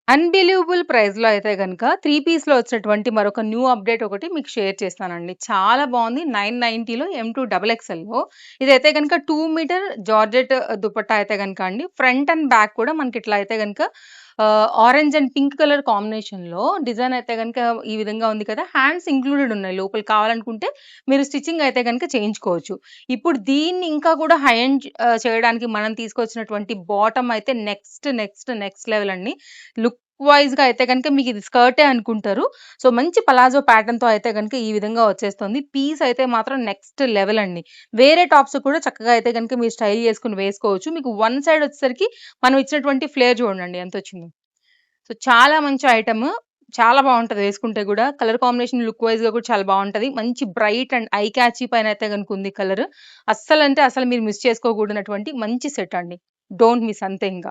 Unbelievable ప్రైస్‌లో అయితే గనక 3 పీస్‌లో వచ్చినటువంటి మరొక న్యూ అప్‌డేట్ ఒకటి మీకు షేర్ చేస్తానండి. చాలా బావుంది. 990లో M2 డబుల్ ఎక్స్‌ఎల్‌లో ఇదైతే గనక 2 మీటర్ జార్జెట్ దుపట్టా అయితే గనక అండి. ఫ్రంట్ అండ్ బ్యాక్ కూడా మనకిట్లా అయితే గనక ఆరెంజ్ అండ్ పింక్ కలర్ కాంబినేషన్‌లో డిజైన్ అయితే గనక ఈ విధంగా ఉంది కదా! హ్యాండ్స్ ఇంక్లూడెడ్ ఉన్నాయి. లోపల కావాలనుకుంటే మీరు స్టిచ్చింగ్ అయితే గనక చేయించుకోవచ్చు. ఇప్పుడు దీన్ని ఇంకా కూడా హై ఎండ్ చేయడానికి మనం తీసుకొచ్చినటువంటి బాటమ్ అయితే నెక్స్ట్ లెవెల్ అండి. లుక్ వైస్‌గా అయితే గనుక మీకిది స్కర్టే అనుకుంటారు. సో, మంచి పలాజో ప్యాటర్న్‌తో అయితే గనుక ఈ విధంగా వచ్చేస్తుంది. పీస్ అయితే మాత్రం నెక్స్ట్ లెవెల్ అండి. వేరే టాప్స్ కూడా చక్కగా అయితే గనుక మీరు స్టైల్ చేసుకొని వేసుకోవచ్చు. మీకు వన్ సైడ్ వచ్చేసరికి మనం ఇచ్చినటువంటి ఫ్లేర్ చూడండి ఎంతొచ్చిందో. సో, చాలా మంచి ఐటెమ్. చాలా బావుంటది వేసుకుంటే గూడా. కలర్ కాంబినేషన్ లుక్ వైస్‌గా కూడా చాలా బావుంటది. మంచి బ్రైట్ అండ్ ఐ క్యాచీ పైనయితే గనుక ఉంది కలర్. అస్సలంటే అసలు మీరు మిస్ చేసుకోకూడనటువంటి మంచి సెట్ అండి. డోంట్ మిస్ అంతే ఇంక.